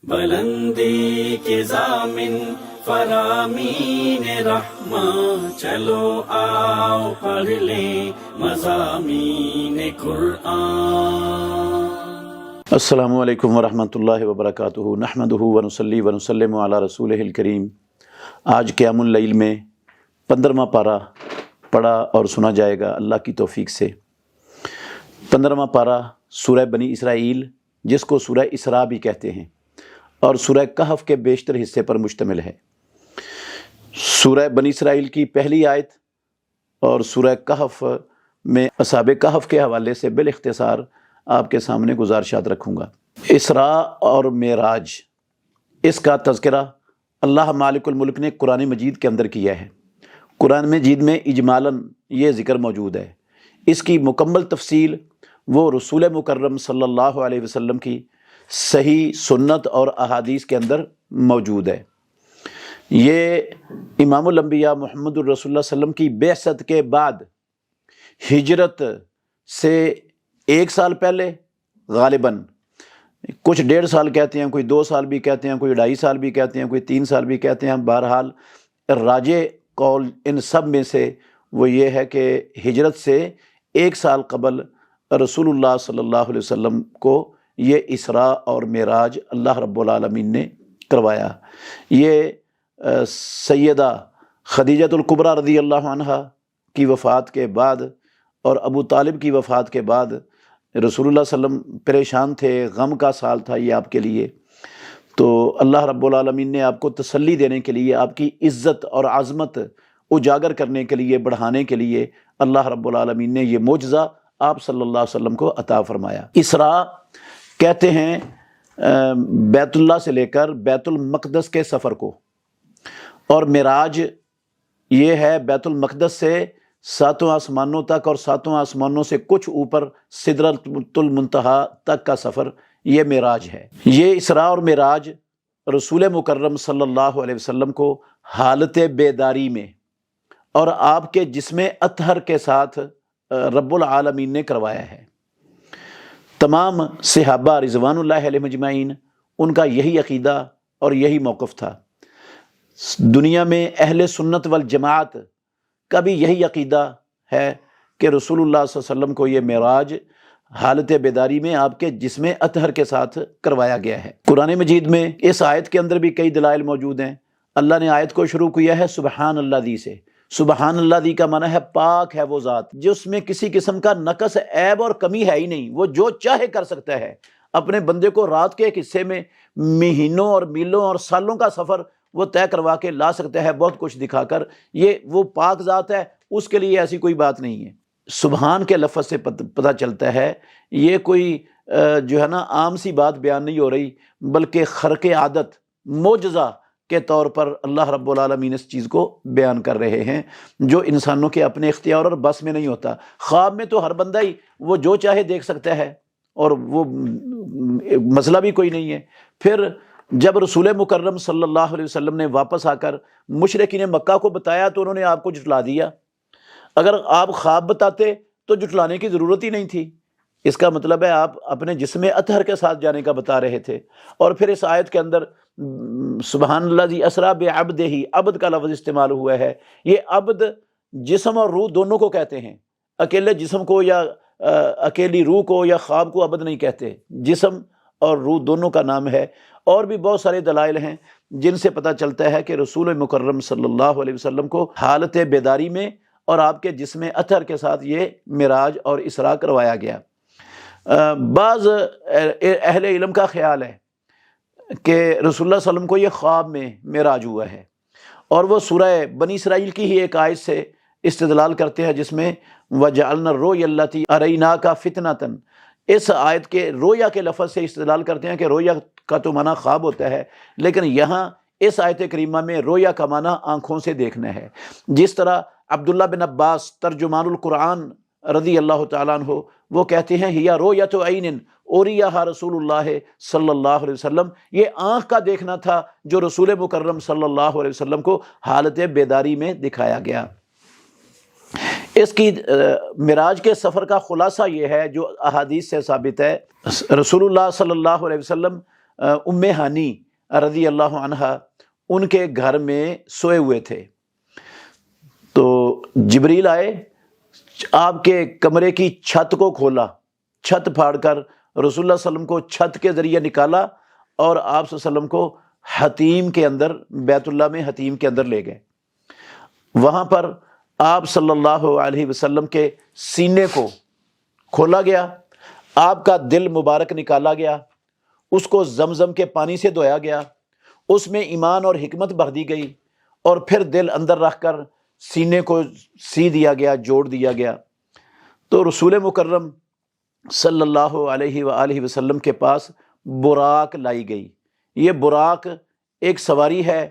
بلندی کے ضامن فرامین رحماں، چلو آؤ پڑھ لیں مضامین قرآن۔ السلام علیکم ورحمۃ اللہ وبرکاتہ، نحمدہ ونصلی ونسلم علی رسولہ الکریم۔ آج قیام اللیل میں 15واں پارہ پڑھا اور سنا جائے گا اللہ کی توفیق سے۔ 15واں پارہ سورہ بنی اسرائیل، جس کو سورہ اسراء بھی کہتے ہیں، اور سورہ کہف کے بیشتر حصے پر مشتمل ہے۔ سورہ بنی اسرائیل کی پہلی آیت اور سورہ کہف میں اصحاب کہف کے حوالے سے بالاختصار آپ کے سامنے گزارشات رکھوں گا۔ اسراء اور معراج، اس کا تذکرہ اللہ مالک الملک نے قرآن مجید کے اندر کیا ہے۔ قرآن مجید میں اجمالاً یہ ذکر موجود ہے، اس کی مکمل تفصیل وہ رسول مکرم صلی اللہ علیہ وسلم کی صحیح سنت اور احادیث کے اندر موجود ہے۔ یہ امام الانبیاء محمد الرسول اللہ صلی اللہ علیہ وسلم کی بعثت کے بعد ہجرت سے 1 سال پہلے، غالباً کچھ 1.5 سال کہتے ہیں، کوئی 2 سال بھی کہتے ہیں، کوئی 2.5 سال بھی کہتے ہیں، کوئی 3 سال بھی کہتے ہیں۔ بہرحال راجح قول ان سب میں سے وہ یہ ہے کہ ہجرت سے 1 سال قبل رسول اللہ صلی اللہ علیہ وسلم کو یہ اسراء اور معراج اللہ رب العالمین نے کروایا۔ یہ سیدہ خدیجۃ الکبریٰ رضی اللہ عنہا کی وفات کے بعد اور ابو طالب کی وفات کے بعد رسول اللہ صلی اللہ علیہ وسلم پریشان تھے، غم کا سال تھا یہ آپ کے لیے، تو اللہ رب العالمین نے آپ کو تسلی دینے کے لیے، آپ کی عزت اور عظمت اجاگر کرنے کے لیے، بڑھانے کے لیے اللہ رب العالمین نے یہ معجزہ آپ صلی اللہ علیہ وسلم کو عطا فرمایا۔ اسراء کہتے ہیں بیت اللہ سے لے کر بیت المقدس کے سفر کو، اور معراج یہ ہے بیت المقدس سے 7 آسمانوں تک، اور 7 آسمانوں سے کچھ اوپر سدرۃ المنتہا تک کا سفر، یہ معراج ہے۔ یہ اسراء اور معراج رسول مکرم صلی اللہ علیہ وسلم کو حالت بیداری میں اور آپ کے جسم اطہر کے ساتھ رب العالمین نے کروایا ہے۔ تمام صحابہ رضوان اللہ علیہم اجمعین، ان کا یہی عقیدہ اور یہی موقف تھا۔ دنیا میں اہل سنت والجماعت کا بھی یہی عقیدہ ہے کہ رسول اللہ صلی اللہ علیہ وسلم کو یہ معراج حالت بیداری میں آپ کے جسم اطہر کے ساتھ کروایا گیا ہے۔ قرآن مجید میں اس آیت کے اندر بھی کئی دلائل موجود ہیں۔ اللہ نے آیت کو شروع کیا ہے سبحان اللہ دی سے۔ سبحان اللہ دی کا معنی ہے پاک ہے وہ ذات جس میں کسی قسم کا نقص، عیب اور کمی ہے ہی نہیں، وہ جو چاہے کر سکتا ہے۔ اپنے بندے کو رات کے ایک حصے میں مہینوں اور میلوں اور سالوں کا سفر وہ طے کروا کے لا سکتا ہے، بہت کچھ دکھا کر۔ یہ وہ پاک ذات ہے، اس کے لیے ایسی کوئی بات نہیں ہے۔ سبحان کے لفظ سے پتہ چلتا ہے یہ کوئی جو ہے نا عام سی بات بیان نہیں ہو رہی، بلکہ خرق عادت، معجزہ کے طور پر اللہ رب العالمین اس چیز کو بیان کر رہے ہیں، جو انسانوں کے اپنے اختیار اور بس میں نہیں ہوتا۔ خواب میں تو ہر بندہ ہی وہ جو چاہے دیکھ سکتا ہے، اور وہ مسئلہ بھی کوئی نہیں ہے۔ پھر جب رسول مکرم صلی اللہ علیہ وسلم نے واپس آ کر مشرکین مکہ کو بتایا تو انہوں نے آپ کو جھٹلا دیا۔ اگر آپ خواب بتاتے تو جھٹلانے کی ضرورت ہی نہیں تھی۔ اس کا مطلب ہے آپ اپنے جسم اطہر کے ساتھ جانے کا بتا رہے تھے۔ اور پھر اس آیت کے اندر سبحان اللہ ذی اسریٰ بعبدہ، عبد کا لفظ استعمال ہوا ہے۔ یہ عبد جسم اور روح دونوں کو کہتے ہیں، اکیلے جسم کو یا اکیلی روح کو یا خواب کو عبد نہیں کہتے، جسم اور روح دونوں کا نام ہے۔ اور بھی بہت سارے دلائل ہیں جن سے پتہ چلتا ہے کہ رسول مکرم صلی اللہ علیہ وسلم کو حالت بیداری میں اور آپ کے جسم اطہر کے ساتھ یہ معراج اور اسراء کروایا گیا۔ بعض اہل علم کا خیال ہے کہ رسول اللہ صلی اللہ علیہ وسلم کو یہ خواب میں معراج ہوا ہے، اور وہ سورہ بنی اسرائیل کی ہی ایک آیت سے استدلال کرتے ہیں جس میں وَجَعَلْنَا الرُّؤْيَا الَّتِي أَرَيْنَاكَ فِتْنَةً، اس آیت کے رویا کے لفظ سے استدلال کرتے ہیں کہ رویا کا تو معنی خواب ہوتا ہے، لیکن یہاں اس آیت کریمہ میں رویا کا معنی آنکھوں سے دیکھنا ہے۔ جس طرح عبداللہ بن عباس ترجمان القرآن رضی اللہ تعالیٰ عنہ وہ کہتے ہیں ہیا رؤیت عین اوریہا رسول اللہ صلی اللہ علیہ وسلم، یہ آنکھ کا دیکھنا تھا جو رسول مکرم صلی اللہ علیہ وسلم کو حالت بیداری میں دکھایا گیا۔ اس کی معراج کے سفر کا خلاصہ یہ ہے جو احادیث سے ثابت ہے، رسول اللہ صلی اللہ علیہ وسلم ام ہانی رضی اللہ عنہا ان کے گھر میں سوئے ہوئے تھے، تو جبریل آئے، آپ کے کمرے کی چھت کو کھولا، چھت پھاڑ کر رسول اللہ صلی اللہ علیہ وسلم کو چھت کے ذریعے نکالا اور آپ صلی اللہ علیہ وسلم کو حتیم کے اندر، بیت اللہ میں حتیم کے اندر لے گئے۔ وہاں پر آپ صلی اللہ علیہ وسلم کے سینے کو کھولا گیا، آپ کا دل مبارک نکالا گیا، اس کو زمزم کے پانی سے دھویا گیا، اس میں ایمان اور حکمت بھر دی گئی، اور پھر دل اندر رکھ کر سینے کو سی دیا گیا، جوڑ دیا گیا۔ تو رسول مکرم صلی اللہ علیہ وآلہ وسلم کے پاس براق لائی گئی۔ یہ براق ایک سواری ہے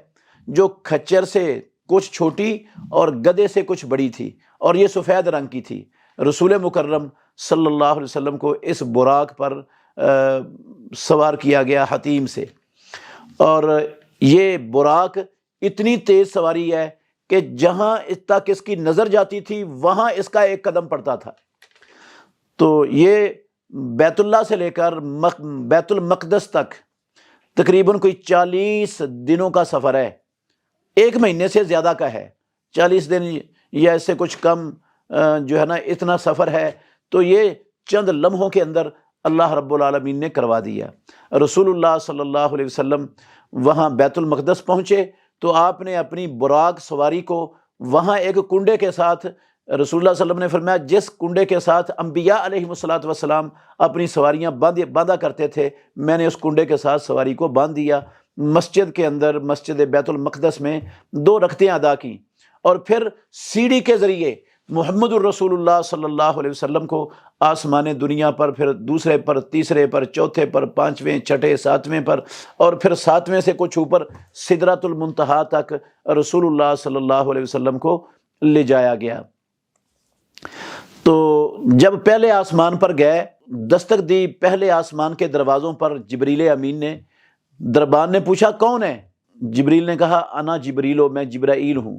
جو کھچر سے کچھ چھوٹی اور گدھے سے کچھ بڑی تھی، اور یہ سفید رنگ کی تھی۔ رسول مکرم صلی اللہ علیہ وسلم کو اس براق پر سوار کیا گیا حتیم سے، اور یہ براق اتنی تیز سواری ہے کہ جہاں تک اس کی نظر جاتی تھی وہاں اس کا ایک قدم پڑتا تھا۔ تو یہ بیت اللہ سے لے کر بیت المقدس تک تقریباً کوئی 40 دنوں کا سفر ہے، 1 مہینے سے زیادہ کا ہے، 40 دن یا اس سے کچھ کم جو ہے نا، اتنا سفر ہے۔ تو یہ چند لمحوں کے اندر اللہ رب العالمین نے کروا دیا۔ رسول اللہ صلی اللہ علیہ وسلم وہاں بیت المقدس پہنچے تو آپ نے اپنی براق سواری کو وہاں ایک کنڈے کے ساتھ، رسول اللہ صلی اللہ علیہ وسلم نے فرمایا جس کنڈے کے ساتھ انبیاء علیہ السلام اپنی سواریاں باندھا کرتے تھے، میں نے اس کنڈے کے ساتھ سواری کو باندھ دیا۔ مسجد کے اندر، مسجد بیت المقدس میں 2 رکعتیں ادا کی، اور پھر سیڑھی کے ذریعے محمد الرسول اللہ صلی اللہ علیہ وسلم کو آسمان دنیا پر، پھر دوسرے پر، تیسرے پر، چوتھے پر، 5ویں، چھٹے، 7ویں پر، اور پھر 7ویں سے کچھ اوپر سدرۃ المنتہا تک رسول اللہ صلی اللہ علیہ وسلم کو لے جایا گیا۔ تو جب پہلے آسمان پر گئے، دستک دی پہلے آسمان کے دروازوں پر جبریل امین نے، دربان نے پوچھا کون ہے؟ جبریل نے کہا انا جبریلو، میں جبرائیل ہوں۔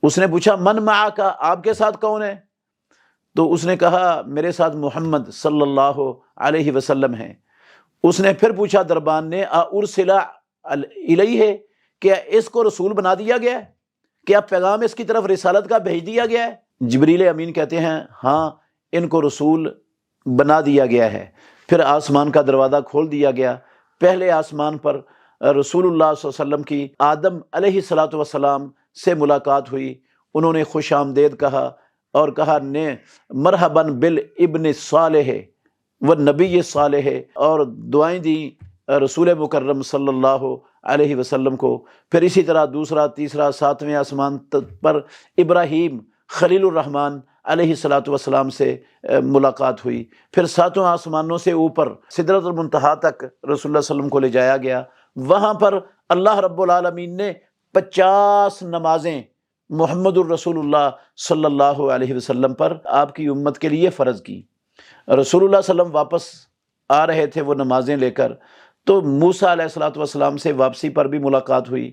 اس نے پوچھا من معک، آپ کے ساتھ کون ہے؟ تو اس نے کہا میرے ساتھ محمد صلی اللہ علیہ وسلم ہیں۔ اس نے پھر پوچھا دربان نے ارسل الیہ، کیا اس کو رسول بنا دیا گیا ہے؟ کیا پیغام اس کی طرف رسالت کا بھیج دیا گیا ہے؟ جبریل امین کہتے ہیں ہاں، ان کو رسول بنا دیا گیا ہے۔ پھر آسمان کا دروازہ کھول دیا گیا۔ پہلے آسمان پر رسول اللہ صلی اللہ علیہ وسلم کی آدم علیہ السلام سے ملاقات ہوئی، انہوں نے خوش آمدید کہا اور کہا نے مرحباً بالابن صالح والنبی صالح، اور دعائیں دیں رسول مکرم صلی اللہ علیہ وسلم کو۔ پھر اسی طرح دوسرا، تیسرا، 7ویں آسمان پر ابراہیم خلیل الرحمن علیہ السلام سے ملاقات ہوئی۔ پھر 7 آسمانوں سے اوپر سدرۃ المنتہا تک رسول اللہ صلی اللہ علیہ وسلم کو لے جایا گیا۔ وہاں پر اللہ رب العالمین نے 50 نمازیں محمد الرسول اللہ صلی اللہ علیہ وسلم پر آپ کی امت کے لیے فرض کی۔ رسول اللہ صلی اللہ علیہ وسلم واپس آ رہے تھے وہ نمازیں لے کر، تو موسیٰ علیہ السلام سے واپسی پر بھی ملاقات ہوئی۔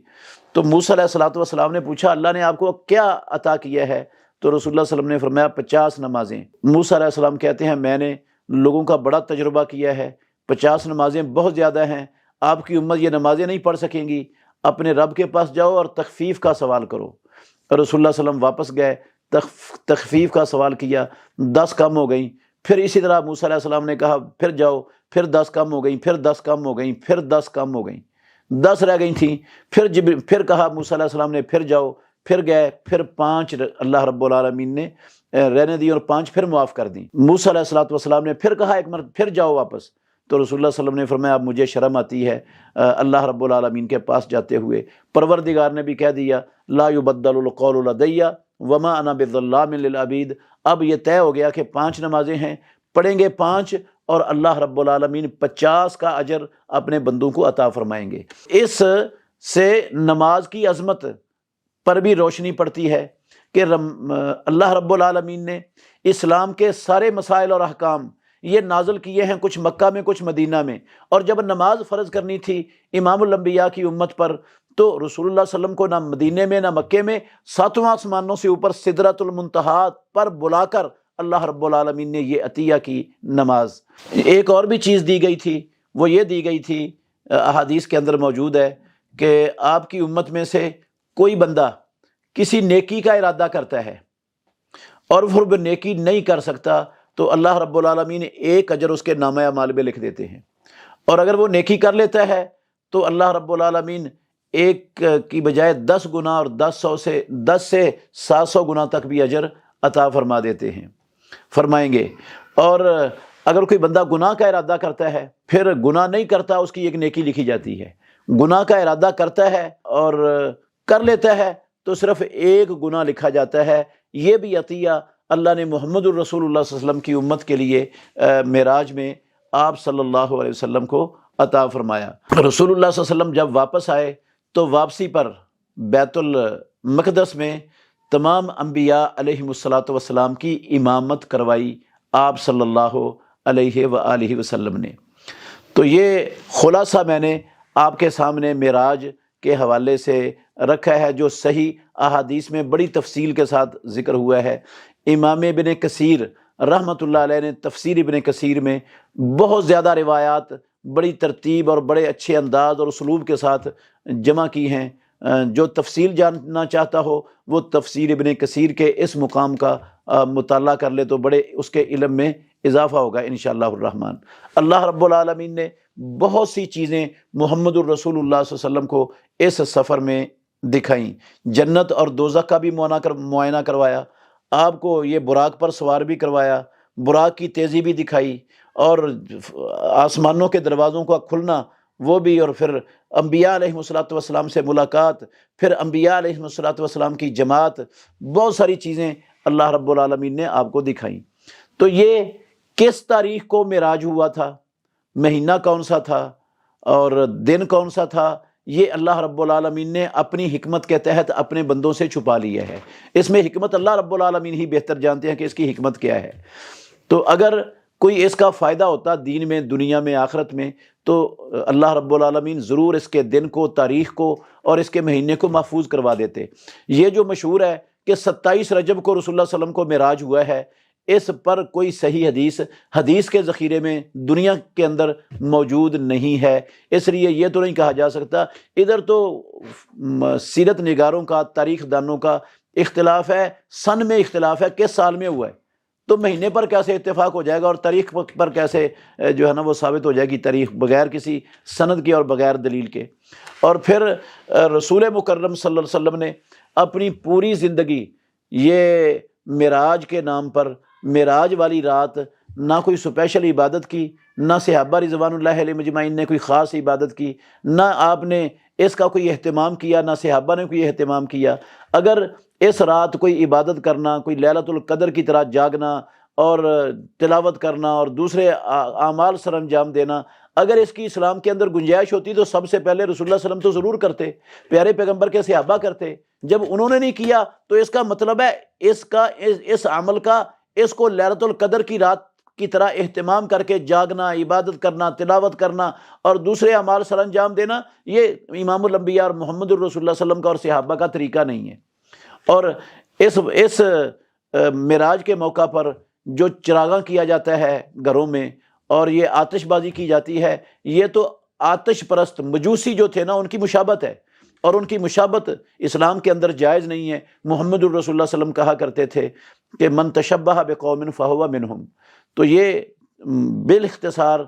تو موسیٰ علیہ السلام نے پوچھا اللہ نے آپ کو کیا عطا کیا ہے؟ تو رسول اللہ صلی اللہ علیہ وسلم نے فرمایا 50 نمازیں۔ موسیٰ علیہ السلام کہتے ہیں میں نے لوگوں کا بڑا تجربہ کیا ہے، 50 نمازیں بہت زیادہ ہیں، آپ کی امت یہ نمازیں نہیں پڑھ سکیں گی، اپنے رب کے پاس جاؤ اور تخفیف کا سوال کرو۔ رسول اللہ صلی اللہ علیہ وسلم واپس گئے، تخفیف کا سوال کیا، 10 کم ہو گئیں۔ پھر اسی طرح موسیٰ علیہ السلام نے کہا پھر جاؤ، پھر 10 کم ہو گئیں، پھر 10 کم ہو گئیں، پھر 10 کم ہو گئیں، 10 رہ گئی تھیں۔ پھر کہا موسیٰ علیہ السلام نے پھر جاؤ، پھر گئے، پھر 5 اللہ رب العالمین نے رہنے دی اور 5 پھر معاف کر دیں۔ موسیٰ علیہ السلام نے پھر کہا ایک مرتبہ پھر جاؤ واپس، تو رسول اللہ صلی اللہ علیہ وسلم نے فرمایا اب مجھے شرم آتی ہے اللہ رب العالمین کے پاس جاتے ہوئے۔ پروردگار نے بھی کہہ دیا لا یبدل القول لدی وما انا بظلام للعبید، اب یہ طے ہو گیا کہ 5 نمازیں ہیں، پڑھیں گے 5 اور اللہ رب العالمین 50 کا اجر اپنے بندوں کو عطا فرمائیں گے۔ اس سے نماز کی عظمت پر بھی روشنی پڑتی ہے کہ اللہ رب العالمین نے اسلام کے سارے مسائل اور احکام یہ نازل کیے ہیں، کچھ مکہ میں کچھ مدینہ میں، اور جب نماز فرض کرنی تھی امام الانبیاء کی امت پر تو رسول اللہ صلی اللہ علیہ وسلم کو نہ مدینے میں نہ مکے میں 7 آسمانوں سے اوپر سدرۃ المنتہا پر بلا کر اللہ رب العالمین نے یہ عطیہ کی نماز۔ ایک اور بھی چیز دی گئی تھی، وہ یہ دی گئی تھی احادیث کے اندر موجود ہے کہ آپ کی امت میں سے کوئی بندہ کسی نیکی کا ارادہ کرتا ہے اور پھر وہ نیکی نہیں کر سکتا تو اللہ رب العالمین ایک اجر اس کے نامہ اعمال میں لکھ دیتے ہیں، اور اگر وہ نیکی کر لیتا ہے تو اللہ رب العالمین ایک کی بجائے 10 گنا اور 10 سے 700 گنا تک بھی اجر عطا فرما دیتے ہیں، فرمائیں گے۔ اور اگر کوئی بندہ گناہ کا ارادہ کرتا ہے پھر گناہ نہیں کرتا، اس کی ایک نیکی لکھی جاتی ہے۔ گناہ کا ارادہ کرتا ہے اور کر لیتا ہے تو صرف ایک گناہ لکھا جاتا ہے۔ یہ بھی عطیہ اللہ نے محمد الرسول اللہ صلی اللہ علیہ وسلم کی امت کے لیے معراج میں آپ صلی اللہ علیہ وسلم کو عطا فرمایا۔ رسول اللہ صلی اللہ علیہ وسلم جب واپس آئے تو واپسی پر بیت المقدس میں تمام انبیاء علیہم الصلاۃ والسلام کی امامت کروائی آپ صلی اللہ علیہ وآلہ وسلم نے۔ تو یہ خلاصہ میں نے آپ کے سامنے معراج کے حوالے سے رکھا ہے، جو صحیح احادیث میں بڑی تفصیل کے ساتھ ذکر ہوا ہے۔ امام ابن کثیر رحمۃ اللہ علیہ نے تفسیر ابن کثیر میں بہت زیادہ روایات بڑی ترتیب اور بڑے اچھے انداز اور اسلوب کے ساتھ جمع کی ہیں۔ جو تفصیل جاننا چاہتا ہو وہ تفسیر ابن کثیر کے اس مقام کا مطالعہ کر لے تو بڑے اس کے علم میں اضافہ ہوگا انشاءاللہ الرحمن۔ اللہ رب العالمین نے بہت سی چیزیں محمد الرسول اللہ صلی اللہ علیہ وسلم کو اس سفر میں دکھائیں۔ جنت اور دوزخ کا بھی معائنہ کروایا، آپ کو یہ براق پر سوار بھی کروایا، براق کی تیزی بھی دکھائی، اور آسمانوں کے دروازوں کا کھلنا وہ بھی، اور پھر انبیاء علیہ الصلوۃ والسلام سے ملاقات، پھر انبیاء علیہ الصلوۃ والسلام کی جماعت، بہت ساری چیزیں اللہ رب العالمین نے آپ کو دکھائیں۔ تو یہ کس تاریخ کو معراج ہوا تھا، مہینہ کون سا تھا اور دن کون سا تھا، یہ اللہ رب العالمین نے اپنی حکمت کے تحت اپنے بندوں سے چھپا لیا ہے۔ اس میں حکمت اللہ رب العالمین ہی بہتر جانتے ہیں کہ اس کی حکمت کیا ہے۔ تو اگر کوئی اس کا فائدہ ہوتا دین میں، دنیا میں، آخرت میں، تو اللہ رب العالمین ضرور اس کے دن کو، تاریخ کو اور اس کے مہینے کو محفوظ کروا دیتے۔ یہ جو مشہور ہے کہ 27 رجب کو رسول اللہ صلی اللہ علیہ وسلم کو معراج ہوا ہے، اس پر کوئی صحیح حدیث کے ذخیرے میں دنیا کے اندر موجود نہیں ہے۔ اس لیے یہ تو نہیں کہا جا سکتا۔ ادھر تو سیرت نگاروں کا، تاریخ دانوں کا اختلاف ہے، سن میں اختلاف ہے کس سال میں ہوا ہے، تو مہینے پر کیسے اتفاق ہو جائے گا اور تاریخ پر کیسے جو ہے نا وہ ثابت ہو جائے گی تاریخ بغیر کسی سند کے اور بغیر دلیل کے۔ اور پھر رسول مکرم صلی اللہ علیہ وسلم نے اپنی پوری زندگی یہ معراج کے نام پر، معراج والی رات نہ کوئی سپیشل عبادت کی، نہ صحابہ رضوان اللہ علیہ مجمعین نے کوئی خاص عبادت کی، نہ آپ نے اس کا کوئی اہتمام کیا، نہ صحابہ نے کوئی اہتمام کیا۔ اگر اس رات کوئی عبادت کرنا، کوئی لیلۃ القدر کی طرح جاگنا اور تلاوت کرنا اور دوسرے اعمال سر انجام دینا، اگر اس کی اسلام کے اندر گنجائش ہوتی تو سب سے پہلے رسول اللہ صلی اللہ علیہ وسلم تو ضرور کرتے، پیارے پیغمبر کے صحابہ کرتے۔ جب انہوں نے نہیں کیا تو اس کا مطلب ہے اس عمل کا، اس کو لیلۃ القدر کی رات کی طرح اہتمام کر کے جاگنا، عبادت کرنا، تلاوت کرنا اور دوسرے اعمال سر انجام دینا، یہ امام الانبیاء اور محمد الرسول اللہ صلی اللہ علیہ وسلم کا اور صحابہ کا طریقہ نہیں ہے۔ اور اس معراج کے موقع پر جو چراغاں کیا جاتا ہے گھروں میں اور یہ آتش بازی کی جاتی ہے، یہ تو آتش پرست مجوسی جو تھے نا ان کی مشابت ہے، اور ان کی مشابت اسلام کے اندر جائز نہیں ہے۔ محمد الرسول اللہ صلی اللہ علیہ وسلم کہا کرتے تھے کہ من تشبہ بقوم فہو منہم۔ تو یہ بالاختصار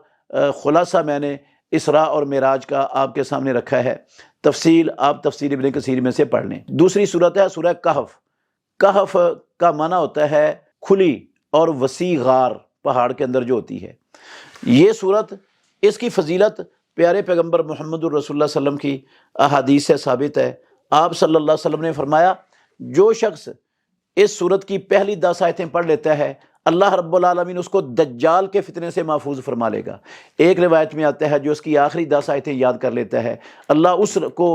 خلاصہ میں نے اسراء اور معراج کا آپ کے سامنے رکھا ہے۔ تفصیل آپ تفسیر ابن کثیر میں سے پڑھ لیں۔ دوسری صورت ہے سورہ کہف۔ کہف کا معنی ہوتا ہے کھلی اور وسیع غار، پہاڑ کے اندر جو ہوتی ہے۔ یہ صورت، اس کی فضیلت پیارے پیغمبر محمد الرسول اللہ صلی اللہ علیہ وسلم کی احادیث سے ثابت ہے۔ آپ صلی اللہ علیہ وسلم نے فرمایا جو شخص اس صورت کی پہلی 10 آیتیں پڑھ لیتا ہے اللہ رب العالمین اس کو دجال کے فتنے سے محفوظ فرما لے گا۔ ایک روایت میں آتا ہے جو اس کی آخری 10 آیتیں یاد کر لیتا ہے اللہ اس کو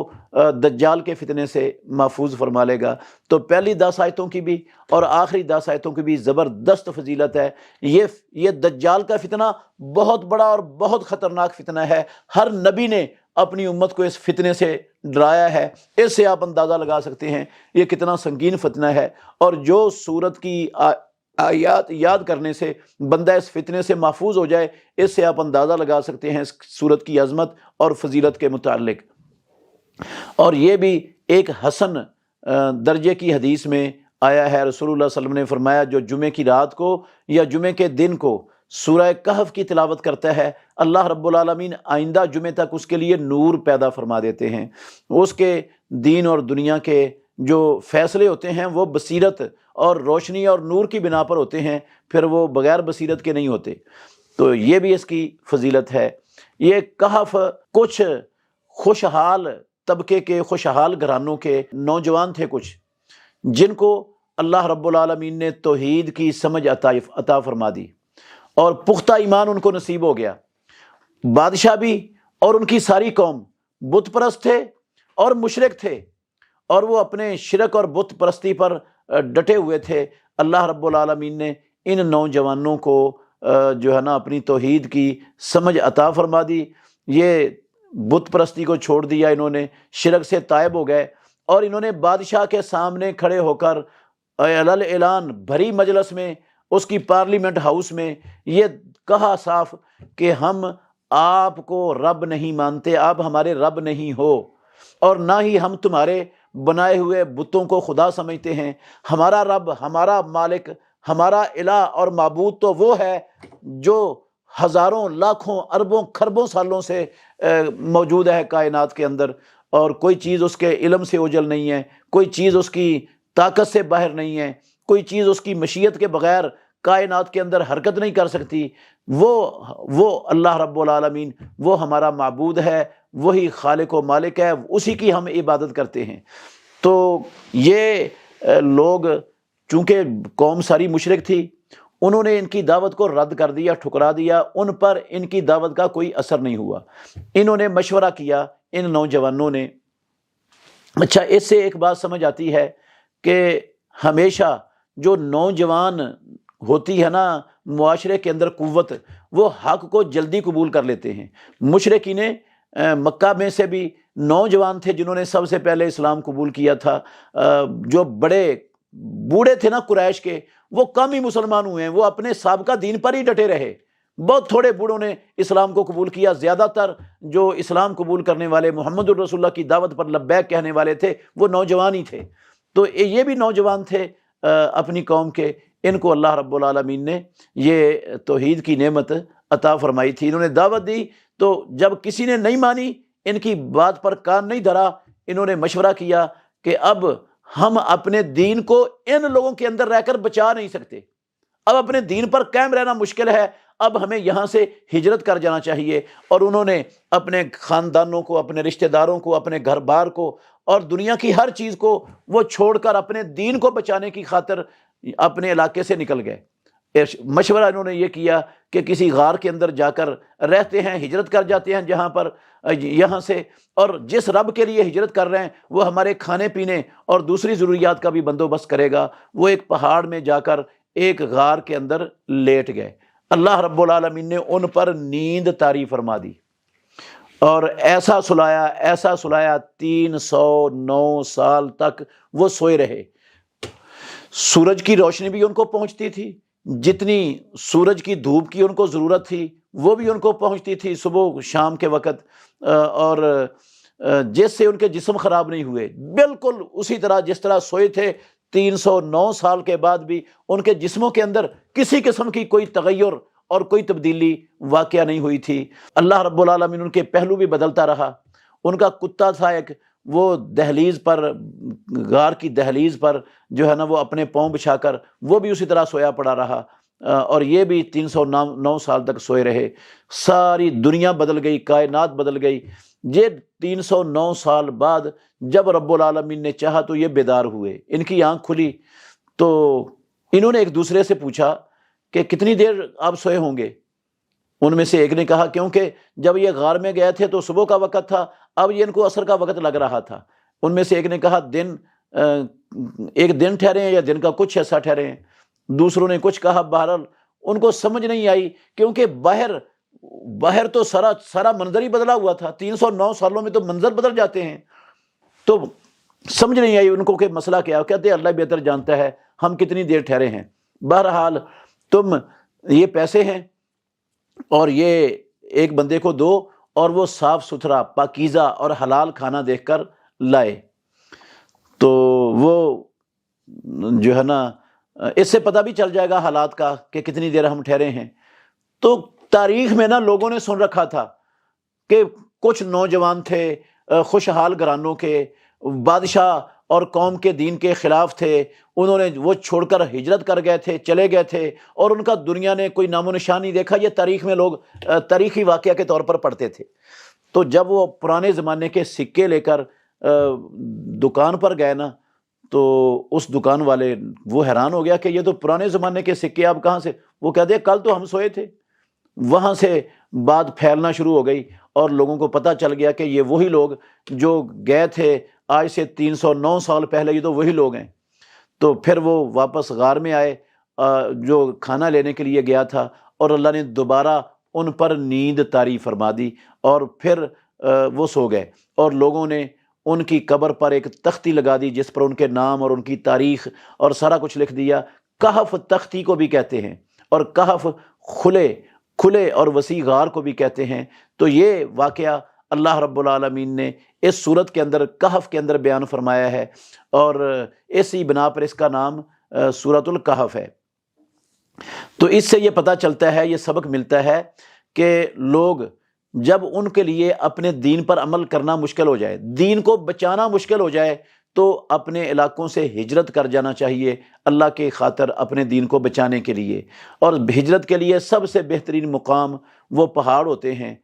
دجال کے فتنے سے محفوظ فرما لے گا۔ تو پہلی 10 آیتوں کی بھی اور آخری 10 آیتوں کی بھی زبردست فضیلت ہے۔ یہ دجال کا فتنہ بہت بڑا اور بہت خطرناک فتنہ ہے۔ ہر نبی نے اپنی امت کو اس فتنے سے ڈرایا ہے۔ اس سے آپ اندازہ لگا سکتے ہیں یہ کتنا سنگین فتنہ ہے۔ اور جو سورت کی آیات یاد کرنے سے بندہ اس فتنے سے محفوظ ہو جائے، اس سے آپ اندازہ لگا سکتے ہیں اس صورت کی عظمت اور فضیلت کے متعلق۔ اور یہ بھی ایک حسن درجے کی حدیث میں آیا ہے، رسول اللہ صلی اللہ علیہ وسلم نے فرمایا جو جمعے کی رات کو یا جمعے کے دن کو سورہ کہف کی تلاوت کرتا ہے، اللہ رب العالمین آئندہ جمعے تک اس کے لیے نور پیدا فرما دیتے ہیں۔ اس کے دین اور دنیا کے جو فیصلے ہوتے ہیں وہ بصیرت اور روشنی اور نور کی بنا پر ہوتے ہیں، پھر وہ بغیر بصیرت کے نہیں ہوتے۔ تو یہ بھی اس کی فضیلت ہے۔ یہ کہف کچھ خوشحال طبقے کے، خوشحال گھرانوں کے نوجوان تھے کچھ، جن کو اللہ رب العالمین نے توحید کی سمجھ عطا فرما دی اور پختہ ایمان ان کو نصیب ہو گیا۔ بادشاہ بھی اور ان کی ساری قوم بت پرست تھے اور مشرک تھے، اور وہ اپنے شرک اور بت پرستی پر ڈٹے ہوئے تھے۔ اللہ رب العالمین نے ان نوجوانوں کو جو ہے نا اپنی توحید کی سمجھ عطا فرما دی۔ یہ بت پرستی کو چھوڑ دیا، انہوں نے شرک سے تائب ہو گئے، اور انہوں نے بادشاہ کے سامنے کھڑے ہو کر علل اعلان بھری مجلس میں، اس کی پارلیمنٹ ہاؤس میں یہ کہا صاف کہ ہم آپ کو رب نہیں مانتے، آپ ہمارے رب نہیں ہو، اور نہ ہی ہم تمہارے بنائے ہوئے بتوں کو خدا سمجھتے ہیں۔ ہمارا رب، ہمارا مالک، ہمارا الہ اور معبود تو وہ ہے جو ہزاروں، لاکھوں، اربوں، کھربوں سالوں سے موجود ہے کائنات کے اندر، اور کوئی چیز اس کے علم سے اوجھل نہیں ہے، کوئی چیز اس کی طاقت سے باہر نہیں ہے، کوئی چیز اس کی مشیت کے بغیر کائنات کے اندر حرکت نہیں کر سکتی۔ وہ اللہ رب العالمین وہ ہمارا معبود ہے، وہی خالق و مالک ہے، اسی کی ہم عبادت کرتے ہیں۔ تو یہ لوگ چونکہ قوم ساری مشرک تھی، انہوں نے ان کی دعوت کو رد کر دیا، ٹھکرا دیا، ان پر ان کی دعوت کا کوئی اثر نہیں ہوا۔ انہوں نے مشورہ کیا، ان نوجوانوں نے۔ اچھا، اس سے ایک بات سمجھ آتی ہے کہ ہمیشہ جو نوجوان ہوتی ہے نا معاشرے کے اندر قوت، وہ حق کو جلدی قبول کر لیتے ہیں۔ مشرکین مکہ میں سے بھی نوجوان تھے جنہوں نے سب سے پہلے اسلام قبول کیا تھا۔ جو بڑے بوڑھے تھے نا قریش کے، وہ کم ہی مسلمان ہوئے ہیں، وہ اپنے سابقہ دین پر ہی ڈٹے رہے۔ بہت تھوڑے بوڑھوں نے اسلام کو قبول کیا، زیادہ تر جو اسلام قبول کرنے والے، محمد الرسول اللہ کی دعوت پر لبیک کہنے والے تھے، وہ نوجوان ہی تھے۔ تو یہ بھی نوجوان تھے اپنی قوم کے، ان کو اللہ رب العالمین نے یہ توحید کی نعمت عطا فرمائی تھی۔ انہوں نے دعوت دی، تو جب کسی نے نہیں مانی، ان کی بات پر کان نہیں دھرا، انہوں نے مشورہ کیا کہ اب ہم اپنے دین کو ان لوگوں کے اندر رہ کر بچا نہیں سکتے، اب اپنے دین پر قائم رہنا مشکل ہے، اب ہمیں یہاں سے ہجرت کر جانا چاہیے۔ اور انہوں نے اپنے خاندانوں کو، اپنے رشتہ داروں کو، اپنے گھر بار کو اور دنیا کی ہر چیز کو وہ چھوڑ کر اپنے دین کو بچانے کی خاطر اپنے علاقے سے نکل گئے۔ مشورہ انہوں نے یہ کیا کہ کسی غار کے اندر جا کر رہتے ہیں، ہجرت کر جاتے ہیں جہاں پر یہاں سے، اور جس رب کے لیے ہجرت کر رہے ہیں وہ ہمارے کھانے پینے اور دوسری ضروریات کا بھی بندوبست کرے گا۔ وہ ایک پہاڑ میں جا کر ایک غار کے اندر لیٹ گئے۔ اللہ رب العالمین نے ان پر نیند طاری فرما دی، اور ایسا سلایا 309 سال تک وہ سوئے رہے۔ سورج کی روشنی بھی ان کو پہنچتی تھی، جتنی سورج کی دھوپ کی ان کو ضرورت تھی وہ بھی ان کو پہنچتی تھی صبح شام کے وقت، اور جس سے ان کے جسم خراب نہیں ہوئے، بالکل اسی طرح جس طرح سوئے تھے 309 سال کے بعد بھی ان کے جسموں کے اندر کسی قسم کی کوئی تغیر اور کوئی تبدیلی واقعہ نہیں ہوئی تھی۔ اللہ رب العالمین ان کے پہلو بھی بدلتا رہا۔ ان کا کتا تھا ایک، وہ دہلیز پر، غار کی دہلیز پر جو ہے نا وہ اپنے پاؤں بچھا کر وہ بھی اسی طرح سویا پڑا رہا، اور یہ بھی 309 سال تک سوئے رہے۔ ساری دنیا بدل گئی، کائنات بدل گئی۔ یہ 309 سال بعد جب رب العالمین نے چاہا تو یہ بیدار ہوئے، ان کی آنکھ کھلی، تو انہوں نے ایک دوسرے سے پوچھا کہ کتنی دیر آپ سوئے ہوں گے؟ ان میں سے ایک نے کہا کیونکہ جب یہ غار میں گئے تھے تو صبح کا وقت تھا، اب یہ ان کو عصر کا وقت لگ رہا تھا۔ ان میں سے ایک نے کہا ایک دن ٹھہرے ہیں یا دن کا کچھ حصہ ٹھہرے ہیں، دوسروں نے کچھ کہا۔ بہرحال ان کو سمجھ نہیں آئی، کیونکہ باہر تو سارا منظر ہی بدلا ہوا تھا۔ 309 سالوں میں تو منظر بدل جاتے ہیں، تو سمجھ نہیں آئی ان کو کہ مسئلہ کیا۔ کہتے اللہ بہتر جانتا ہے ہم کتنی دیر ٹھہرے ہیں۔ بہرحال تم یہ پیسے ہیں اور یہ ایک بندے کو دو اور وہ صاف ستھرا پاکیزہ اور حلال کھانا دیکھ کر لائے۔ تو وہ جو ہے نا اس سے پتہ بھی چل جائے گا حالات کا کہ کتنی دیر ہم ٹھہرے ہیں۔ تو تاریخ میں نا لوگوں نے سن رکھا تھا کہ کچھ نوجوان تھے خوشحال گھرانوں کے، بادشاہ اور قوم کے دین کے خلاف تھے، انہوں نے وہ چھوڑ کر ہجرت کر گئے تھے، چلے گئے تھے، اور ان کا دنیا نے کوئی نام و نشان نہیں دیکھا۔ یہ تاریخ میں لوگ تاریخی واقعہ کے طور پر پڑھتے تھے۔ تو جب وہ پرانے زمانے کے سکے لے کر دکان پر گئے نا، تو اس دکان والے وہ حیران ہو گیا کہ یہ تو پرانے زمانے کے سکے آپ کہاں سے؟ وہ کہتے ہیں کل تو ہم سوئے تھے۔ وہاں سے بات پھیلنا شروع ہو گئی اور لوگوں کو پتہ چل گیا کہ یہ وہی لوگ جو گئے تھے آج سے 309 سال پہلے، یہ تو وہی لوگ ہیں۔ تو پھر وہ واپس غار میں آئے جو کھانا لینے کے لیے گیا تھا، اور اللہ نے دوبارہ ان پر نیند طاری فرما دی، اور پھر وہ سو گئے، اور لوگوں نے ان کی قبر پر ایک تختی لگا دی جس پر ان کے نام اور ان کی تاریخ اور سارا کچھ لکھ دیا۔ کہف تختی کو بھی کہتے ہیں، اور کہف کھلے اور وسیع غار کو بھی کہتے ہیں۔ تو یہ واقعہ اللہ رب العالمین نے اس سورت کے اندر کہف کے اندر بیان فرمایا ہے، اور اسی بنا پر اس کا نام سورۃ الکہف ہے۔ تو اس سے یہ پتہ چلتا ہے، یہ سبق ملتا ہے کہ لوگ جب ان کے لیے اپنے دین پر عمل کرنا مشکل ہو جائے، دین کو بچانا مشکل ہو جائے، تو اپنے علاقوں سے ہجرت کر جانا چاہیے اللہ کے خاطر، اپنے دین کو بچانے کے لیے۔ اور ہجرت کے لیے سب سے بہترین مقام وہ پہاڑ ہوتے ہیں،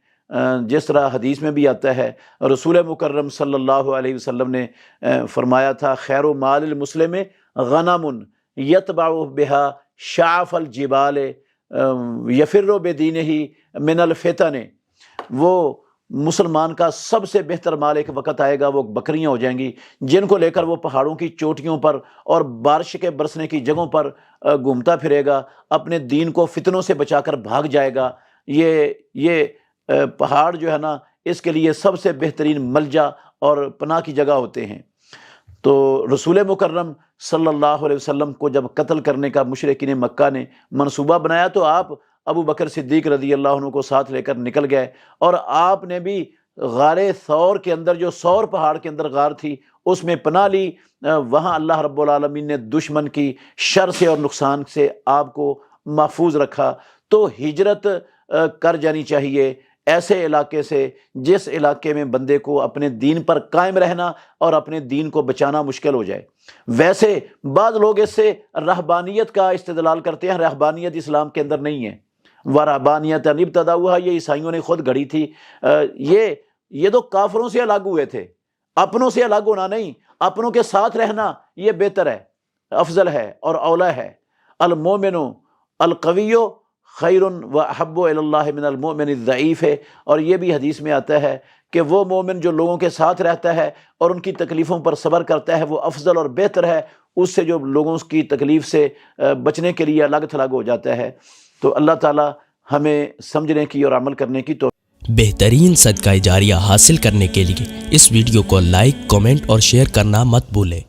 جس طرح حدیث میں بھی آتا ہے، رسول مکرم صلی اللہ علیہ وسلم نے فرمایا تھا خیر مال المسلم غنم یتبع بہا شعف الجبال یفر بدینہ من الفتن۔ وہ مسلمان کا سب سے بہتر مال ایک وقت آئے گا، وہ بکریاں ہو جائیں گی جن کو لے کر وہ پہاڑوں کی چوٹیوں پر اور بارش کے برسنے کی جگہوں پر گھومتا پھرے گا، اپنے دین کو فتنوں سے بچا کر بھاگ جائے گا۔ یہ پہاڑ جو ہے نا اس کے لیے سب سے بہترین ملجا اور پناہ کی جگہ ہوتے ہیں۔ تو رسول مکرم صلی اللہ علیہ وسلم کو جب قتل کرنے کا مشرکین مکہ نے منصوبہ بنایا، تو آپ ابو بکر صدیق رضی اللہ عنہ کو ساتھ لے کر نکل گئے، اور آپ نے بھی غار ثور کے اندر، جو ثور پہاڑ کے اندر غار تھی، اس میں پناہ لی۔ وہاں اللہ رب العالمین نے دشمن کی شر سے اور نقصان سے آپ کو محفوظ رکھا۔ تو ہجرت کر جانی چاہیے ایسے علاقے سے جس علاقے میں بندے کو اپنے دین پر قائم رہنا اور اپنے دین کو بچانا مشکل ہو جائے۔ ویسے بعض لوگ اس سے رہبانیت کا استدلال کرتے ہیں، رہبانیت اسلام کے اندر نہیں ہے۔ ورہبانیت ابتدعوہا، یہ عیسائیوں نے خود گھڑی تھی۔ یہ تو کافروں سے الگ ہوئے تھے، اپنوں سے الگ ہونا نہیں، اپنوں کے ساتھ رہنا یہ بہتر ہے، افضل ہے اور اولا ہے۔ المومن القوی خیر و احب الی اللہ من المؤمن الضعیف ہے۔ اور یہ بھی حدیث میں آتا ہے کہ وہ مومن جو لوگوں کے ساتھ رہتا ہے اور ان کی تکلیفوں پر صبر کرتا ہے، وہ افضل اور بہتر ہے اس سے جو لوگوں کی تکلیف سے بچنے کے لیے الگ تھلگ ہو جاتا ہے۔ تو اللہ تعالی ہمیں سمجھنے کی اور عمل کرنے کی بہترین صدقہ جاریہ حاصل کرنے کے لیے اس ویڈیو کو لائک، کمنٹ اور شیئر کرنا مت بھولیں۔